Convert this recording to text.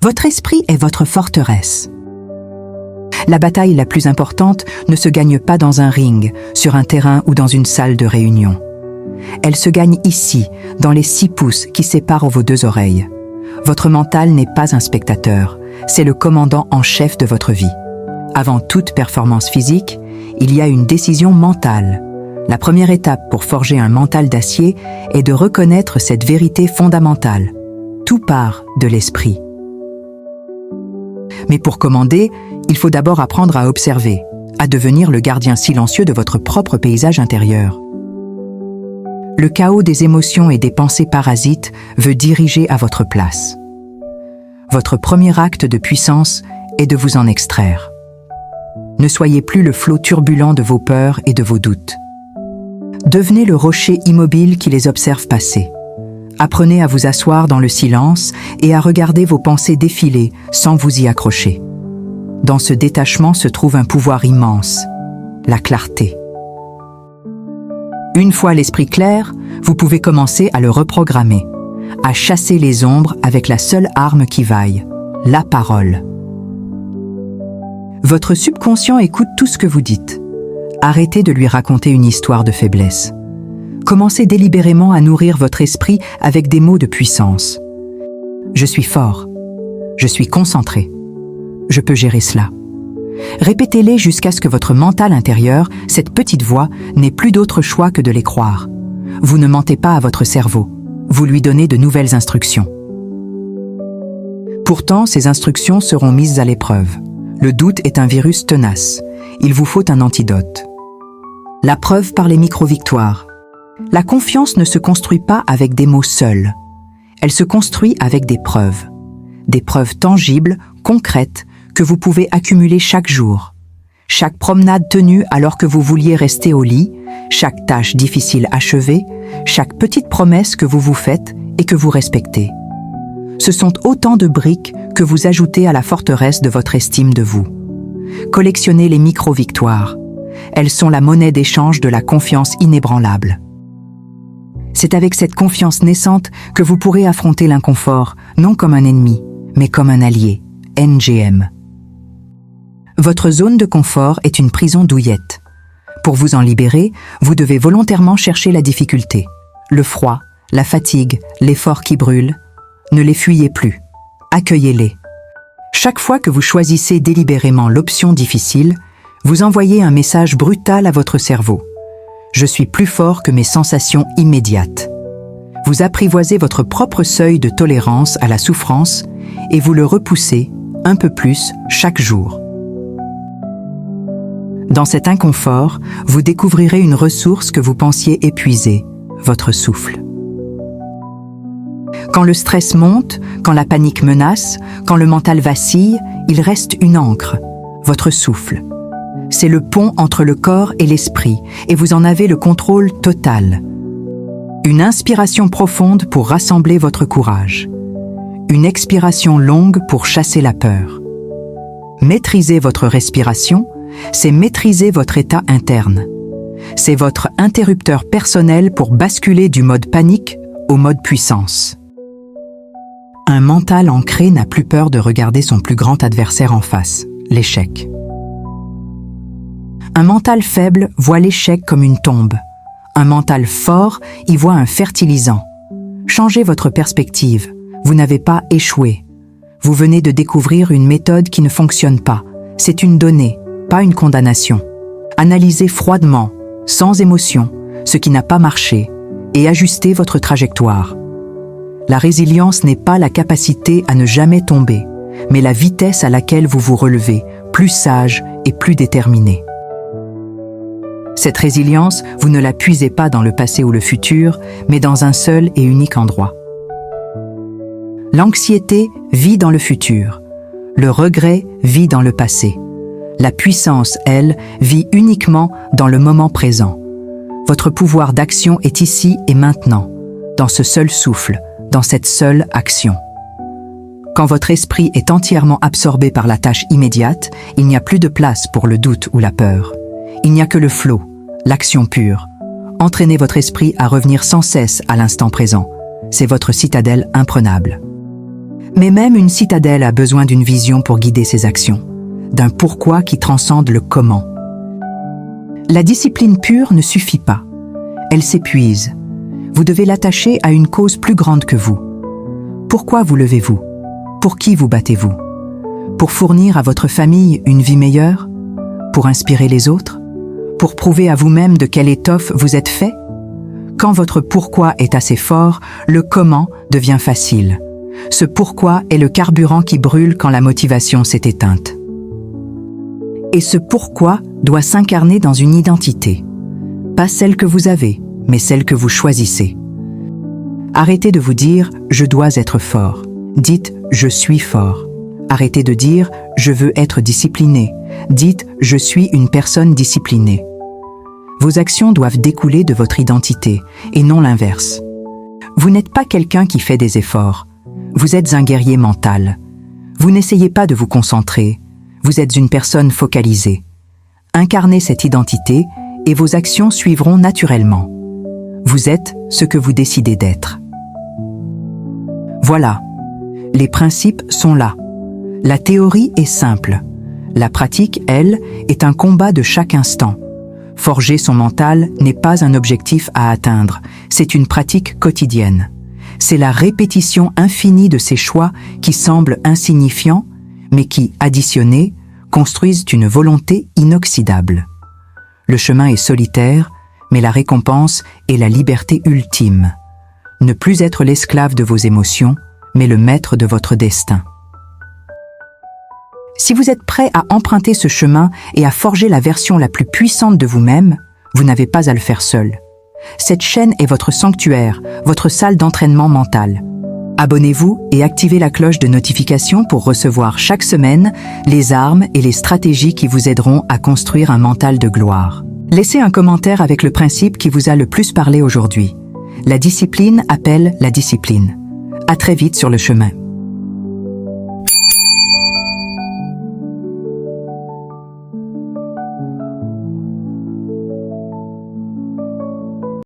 Votre esprit est votre forteresse. La bataille la plus importante ne se gagne pas dans un ring, sur un terrain ou dans une salle de réunion. Elle se gagne ici, dans les 6 pouces qui séparent vos 2 oreilles. Votre mental n'est pas un spectateur, c'est le commandant en chef de votre vie. Avant toute performance physique, il y a une décision mentale. La première étape pour forger un mental d'acier est de reconnaître cette vérité fondamentale. Tout part de l'esprit. Mais pour commander, il faut d'abord apprendre à observer, à devenir le gardien silencieux de votre propre paysage intérieur. Le chaos des émotions et des pensées parasites veut diriger à votre place. Votre premier acte de puissance est de vous en extraire. Ne soyez plus le flot turbulent de vos peurs et de vos doutes. Devenez le rocher immobile qui les observe passer. Apprenez à vous asseoir dans le silence et à regarder vos pensées défiler sans vous y accrocher. Dans ce détachement se trouve un pouvoir immense, la clarté. Une fois l'esprit clair, vous pouvez commencer à le reprogrammer, à chasser les ombres avec la seule arme qui vaille, la parole. Votre subconscient écoute tout ce que vous dites. Arrêtez de lui raconter une histoire de faiblesse. Commencez délibérément à nourrir votre esprit avec des mots de puissance. Je suis fort. Je suis concentré. Je peux gérer cela. Répétez-les jusqu'à ce que votre mental intérieur, cette petite voix, n'ait plus d'autre choix que de les croire. Vous ne mentez pas à votre cerveau. Vous lui donnez de nouvelles instructions. Pourtant, ces instructions seront mises à l'épreuve. Le doute est un virus tenace. Il vous faut un antidote. La preuve par les micro-victoires. La confiance ne se construit pas avec des mots seuls. Elle se construit avec des preuves tangibles, concrètes, que vous pouvez accumuler chaque jour. Chaque promenade tenue alors que vous vouliez rester au lit, chaque tâche difficile achevée, chaque petite promesse que vous vous faites et que vous respectez. Ce sont autant de briques que vous ajoutez à la forteresse de votre estime de vous. Collectionnez les micro-victoires. Elles sont la monnaie d'échange de la confiance inébranlable. C'est avec cette confiance naissante que vous pourrez affronter l'inconfort, non comme un ennemi, mais comme un allié, NGM. Votre zone de confort est une prison douillette. Pour vous en libérer, vous devez volontairement chercher la difficulté, le froid, la fatigue, l'effort qui brûle. Ne les fuyez plus, accueillez-les. Chaque fois que vous choisissez délibérément l'option difficile, vous envoyez un message brutal à votre cerveau. Je suis plus fort que mes sensations immédiates. Vous apprivoisez votre propre seuil de tolérance à la souffrance et vous le repoussez un peu plus chaque jour. Dans cet inconfort, vous découvrirez une ressource que vous pensiez épuiser, votre souffle. Quand le stress monte, quand la panique menace, quand le mental vacille, il reste une ancre, votre souffle. C'est le pont entre le corps et l'esprit, et vous en avez le contrôle total. Une inspiration profonde pour rassembler votre courage. Une expiration longue pour chasser la peur. Maîtriser votre respiration, c'est maîtriser votre état interne. C'est votre interrupteur personnel pour basculer du mode panique au mode puissance. Un mental ancré n'a plus peur de regarder son plus grand adversaire en face, l'échec. Un mental faible voit l'échec comme une tombe. Un mental fort y voit un fertilisant. Changez votre perspective. Vous n'avez pas échoué. Vous venez de découvrir une méthode qui ne fonctionne pas. C'est une donnée, pas une condamnation. Analysez froidement, sans émotion, ce qui n'a pas marché et ajustez votre trajectoire. La résilience n'est pas la capacité à ne jamais tomber, mais la vitesse à laquelle vous vous relevez, plus sage et plus déterminé. Cette résilience, vous ne la puisez pas dans le passé ou le futur, mais dans un seul et unique endroit. L'anxiété vit dans le futur. Le regret vit dans le passé. La puissance, elle, vit uniquement dans le moment présent. Votre pouvoir d'action est ici et maintenant, dans ce seul souffle, dans cette seule action. Quand votre esprit est entièrement absorbé par la tâche immédiate, il n'y a plus de place pour le doute ou la peur. Il n'y a que le flot, l'action pure. Entraînez votre esprit à revenir sans cesse à l'instant présent. C'est votre citadelle imprenable. Mais même une citadelle a besoin d'une vision pour guider ses actions, d'un pourquoi qui transcende le comment. La discipline pure ne suffit pas. Elle s'épuise. Vous devez l'attacher à une cause plus grande que vous. Pourquoi vous levez-vous? Pour qui vous battez-vous? Pour fournir à votre famille une vie meilleure? Pour inspirer les autres? Pour prouver à vous-même de quelle étoffe vous êtes fait? Quand votre pourquoi est assez fort, le comment devient facile. Ce pourquoi est le carburant qui brûle quand la motivation s'est éteinte. Et ce pourquoi doit s'incarner dans une identité. Pas celle que vous avez, mais celle que vous choisissez. Arrêtez de vous dire « je dois être fort ». Dites « je suis fort ». Arrêtez de dire « je veux être discipliné ». Dites « je suis une personne disciplinée ». Vos actions doivent découler de votre identité, et non l'inverse. Vous n'êtes pas quelqu'un qui fait des efforts. Vous êtes un guerrier mental. Vous n'essayez pas de vous concentrer. Vous êtes une personne focalisée. Incarnez cette identité et vos actions suivront naturellement. Vous êtes ce que vous décidez d'être. Voilà. Les principes sont là. La théorie est simple. La pratique, elle, est un combat de chaque instant. Forger son mental n'est pas un objectif à atteindre, c'est une pratique quotidienne. C'est la répétition infinie de ces choix qui semblent insignifiants, mais qui, additionnés, construisent une volonté inoxydable. Le chemin est solitaire, mais la récompense est la liberté ultime. Ne plus être l'esclave de vos émotions, mais le maître de votre destin. Si vous êtes prêt à emprunter ce chemin et à forger la version la plus puissante de vous-même, vous n'avez pas à le faire seul. Cette chaîne est votre sanctuaire, votre salle d'entraînement mental. Abonnez-vous et activez la cloche de notification pour recevoir chaque semaine les armes et les stratégies qui vous aideront à construire un mental de gloire. Laissez un commentaire avec le principe qui vous a le plus parlé aujourd'hui. La discipline appelle la discipline. À très vite sur le chemin.